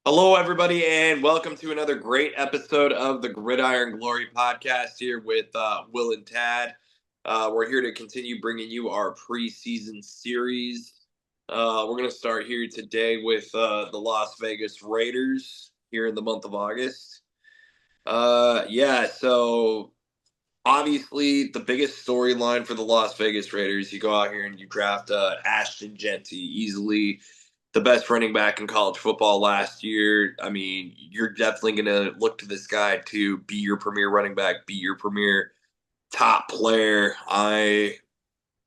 Hello, everybody, and welcome to another great episode of the Gridiron Glory podcast here with Will and Tad. We're here to continue bringing you our preseason series. We're going to start here today with the Las Vegas Raiders here in the month of August. So obviously the biggest storyline for the Las Vegas Raiders, you go out here and you draft Ashton Jeanty, easily the best running back in college football last year. I mean, you're definitely going to look to this guy to be your premier running back, be your premier top player.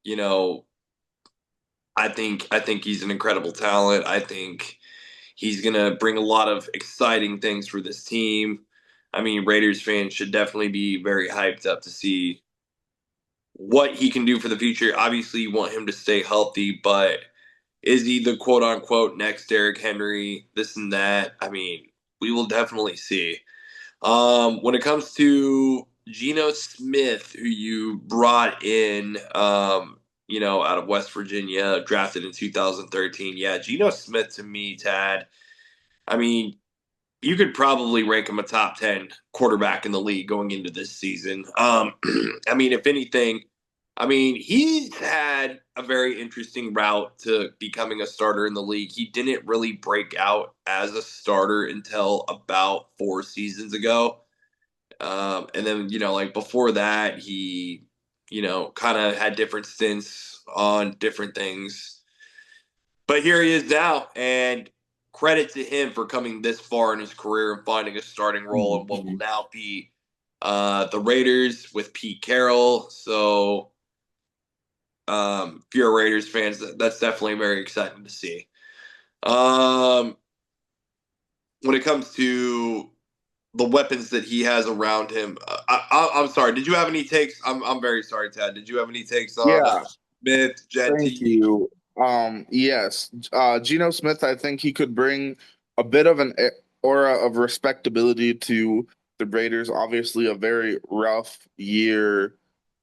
You know, I think he's an incredible talent. I think he's going to bring a lot of exciting things for this team. I mean, Raiders fans should definitely be very hyped up to see what he can do for the future. Obviously, you want him to stay healthy, but is he the quote unquote next Derrick Henry? This and that. I mean, we will definitely see. When it comes to Geno Smith, who you brought in, out of West Virginia, drafted in 2013. Yeah, Geno Smith to me, Tad. I mean, you could probably rank him a top 10 quarterback in the league going into this season. I mean, if anything, he's had a very interesting route to becoming a starter in the league. He didn't really break out as a starter until about 4 seasons ago. And then, like before that, he, kind of had different stints on different things. But here he is now, and credit to him for coming this far in his career and finding a starting role in what will now be the Raiders with Pete Carroll. So, if you're a Raiders fans, that's definitely very exciting to see. Um, when it comes to the weapons that he has around him, I'm sorry. Did you have any takes? I'm very sorry, Ted. Did you have any takes on Yeah, Smith, thank Genty? you. Yes, Geno Smith, I think he could bring a bit of an aura of respectability to the Raiders. Obviously, a very rough year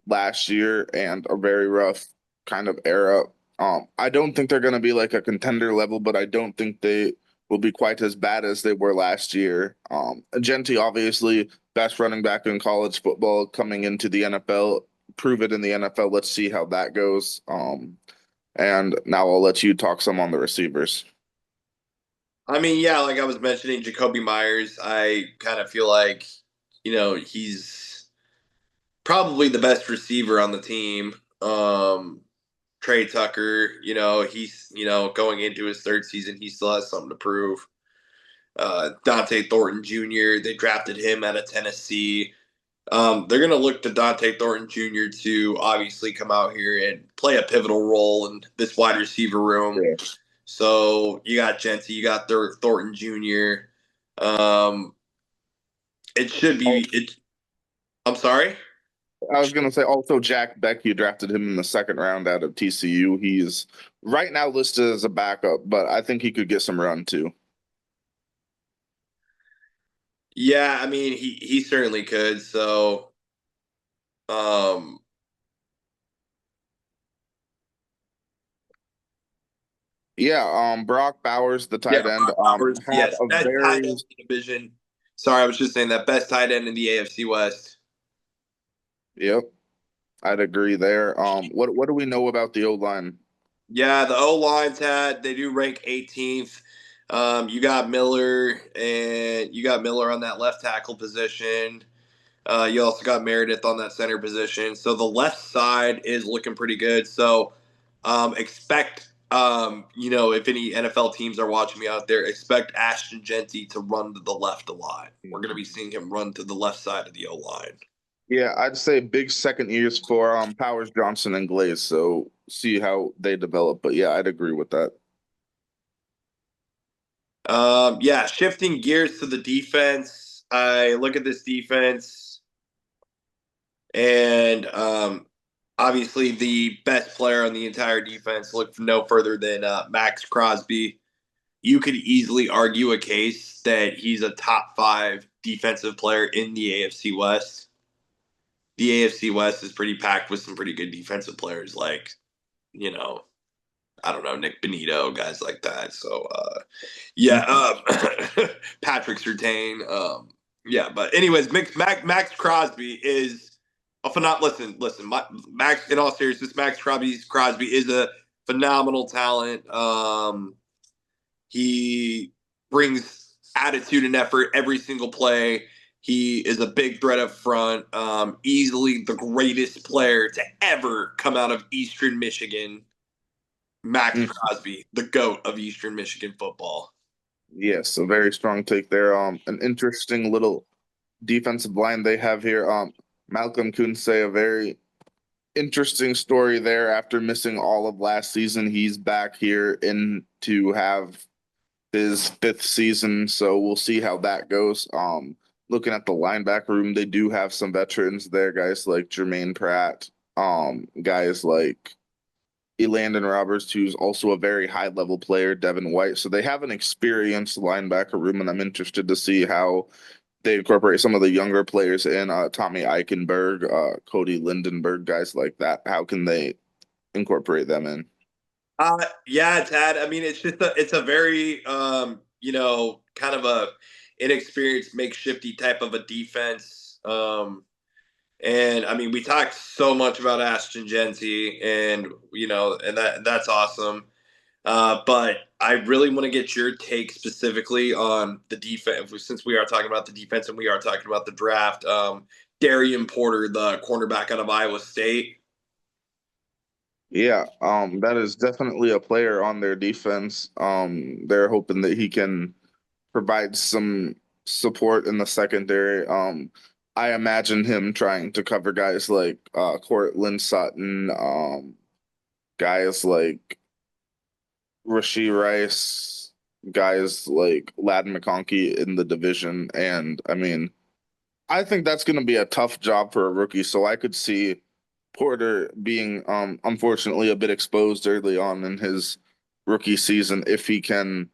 last year and a very rough kind of era. I don't think they're going to be like a contender level, but I don't think they will be quite as bad as they were last year. Genty, obviously, best running back in college football coming into the NFL. Prove it in the NFL. Let's see how that goes. And now I'll let you talk some on the receivers. I mean, yeah, like I was mentioning, Jacoby Myers. I kind of feel like, he's probably the best receiver on the team. Trey Tucker, he's going into his third season, he still has something to prove. Dante Thornton Jr. They drafted him out of Tennessee. They're going to look to Dante Thornton Jr. to obviously come out here and play a pivotal role in this wide receiver room. Yeah. So you got Genty, you got Thornton Jr. Um, it should Oh, be it. I'm sorry. I was gonna say also Jack Beck, you drafted him in the second round out of TCU. He's right now listed as a backup, but I think he could get some run too. Yeah, I mean he certainly could. So um, Yeah, Brock Bowers, the yeah, tight end, Brock Bowers, had yes, a best tight end very in the division. Sorry, I was just saying that best tight end in the AFC West. yep, I'd agree there. What do we know about the O line? Yeah, the O lines they do rank 18th. You got Miller on that left tackle position. You also got Meredith on that center position. So the left side is looking pretty good. So expect, if any NFL teams are watching me out there, expect Ashton Genty to run to the left a lot. We're going to be seeing him run to the left side of the O line. Yeah, I'd say big second years for Powers, Johnson, and Glaze. So see how they develop. But yeah, I'd agree with that. Yeah, shifting gears to the defense. I look at this defense, and obviously the best player on the entire defense. Look no further than Max Crosby. You could easily argue a case that he's a top five defensive player in the AFC West. The AFC West is pretty packed with some pretty good defensive players, like you know I don't know, Nick Benito, guys like that. So yeah, Patrick Surtain. Yeah, but anyways, Max Crosby is a phenomenal. Listen, Max. In all seriousness, Max Crosby is a phenomenal talent. He brings attitude and effort every single play. He is a big threat up front. Easily the greatest player to ever come out of Eastern Michigan. Max Mm, Crosby, the GOAT of Eastern Michigan football. yes, a very strong take there. An interesting little defensive line they have here. Malcolm Kunsey, a very interesting story there. After missing all of last season, he's back here in to have his fifth season, so we'll see how that goes. Looking at the linebacker room, they do have some veterans there, guys like Jermaine Pratt, guys like Elandon Roberts, who's also a very high level player, Devin White. So they have an experienced linebacker room, and I'm interested to see how they incorporate some of the younger players in Tommy Eichenberg, Cody Lindenberg, guys like that. How can they incorporate them in? Yeah, Tad. I mean, it's a very kind of a inexperienced, makeshifty type of a defense. And I mean, we talked so much about Ashton Genty, and and that's awesome. But I really want to get your take specifically on the defense, since we are talking about the defense and we are talking about the draft. Darian Porter, the cornerback out of Iowa State. Yeah, that is definitely a player on their defense. They're hoping that he can provide some support in the secondary. I imagine him trying to cover guys like Cortland Sutton, guys like Rashee Rice, guys like Lad McConkey in the division. And I mean, I think that's going to be a tough job for a rookie. So I could see Porter being unfortunately a bit exposed early on in his rookie season if he can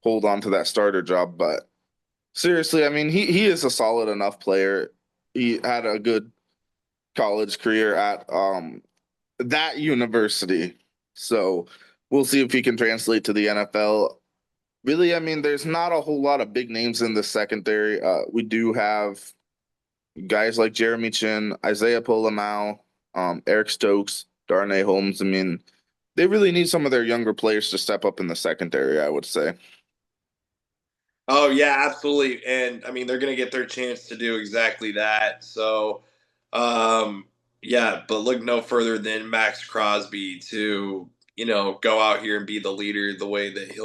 hold on to that starter job. But seriously, I mean, he is a solid enough player. He had a good college career at that university. So we'll see if he can translate to the NFL. Really, I mean, there's not a whole lot of big names in the secondary. We do have guys like Jeremy Chin, Isaiah Polamau, Eric Stokes, Darnay Holmes. I mean, they really need some of their younger players to step up in the secondary, I would say. Oh yeah, absolutely. And I mean, they're going to get their chance to do exactly that. So, um, yeah, but look no further than Max Crosby to go out here and be the leader the way that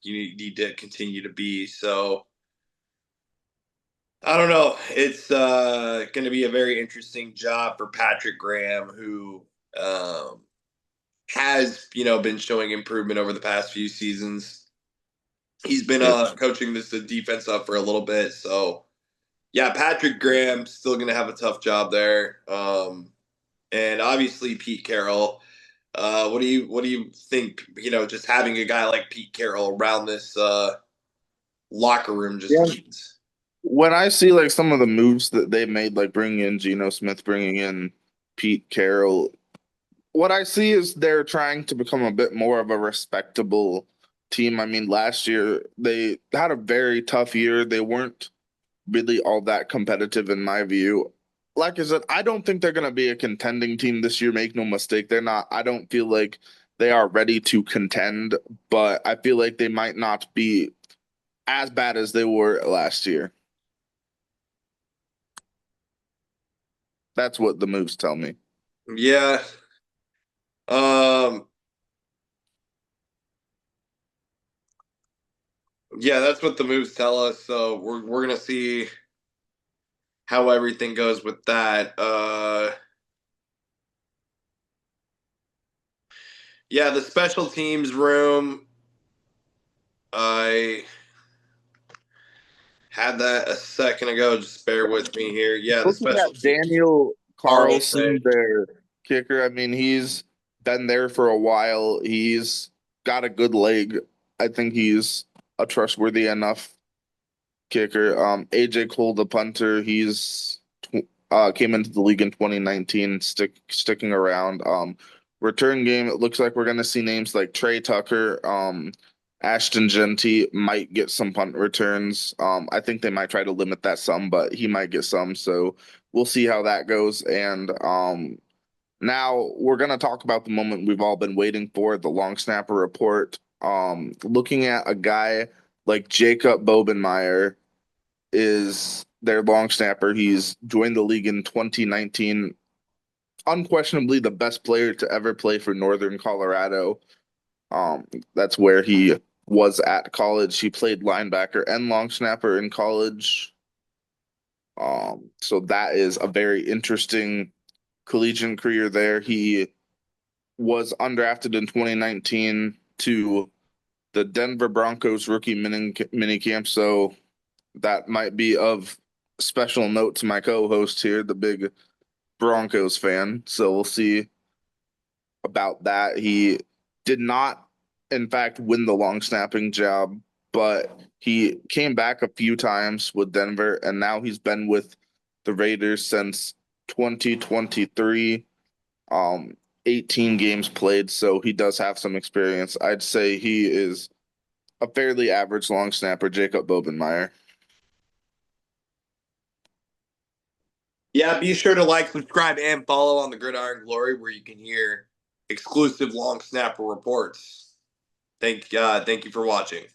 you need to continue to be. So, I don't know. It's going to be a very interesting job for Patrick Graham, who um, has been showing improvement over the past few seasons. He's been Yep. coaching this defense up for a little bit, so yeah, Patrick Graham still going to have a tough job there, and obviously Pete Carroll. What do you think? Just having a guy like Pete Carroll around this locker room just Yeah. means. When I see like some of the moves that they made, like bringing in Geno Smith, bringing in Pete Carroll, what I see is they're trying to become a bit more of a respectable team. I mean, last year they had a very tough year. They weren't really all that competitive in my view. Like I said, I don't think they're going to be a contending team this year. Make no mistake, they're not. I don't feel like they are ready to contend, but I feel like they might not be as bad as they were last year. That's what the moves tell me. Yeah. Um, yeah, that's what the moves tell us. So we're gonna see how everything goes with that. Yeah, the special teams room. I had that a second ago. Just bear with me here. Yeah, the Looking special at teams. Daniel Carlson. Carlson, their kicker, I mean, he's been there for a while. He's got a good leg. I think he's a trustworthy enough kicker. AJ Cole, the punter, he's came into the league in 2019, sticking around. return game, it looks like we're going to see names like Trey Tucker, Ashton Genty might get some punt returns. I think they might try to limit that some, but he might get some. So we'll see how that goes. And now we're going to talk about the moment we've all been waiting for, the long snapper report. Looking at a guy like Jacob Bobenmeyer is their long snapper. He's joined the league in 2019. Unquestionably the best player to ever play for Northern Colorado. That's where he was at college. He played linebacker and long snapper in college. So that is a very interesting collegiate career there. He was undrafted in 2019 to the Denver Broncos rookie mini camp. So that might be of special note to my co-host here, the big Broncos fan. So we'll see about that. He did not, in fact, win the long snapping job, but he came back a few times with Denver, and now he's been with the Raiders since 2023. 18 games played, so he does have some experience. I'd say he is a fairly average long snapper, Jacob Bobenmeyer. Yeah, be sure to like, subscribe, and follow on the Gridiron Glory, where you can hear exclusive long snapper reports. Thank you for watching.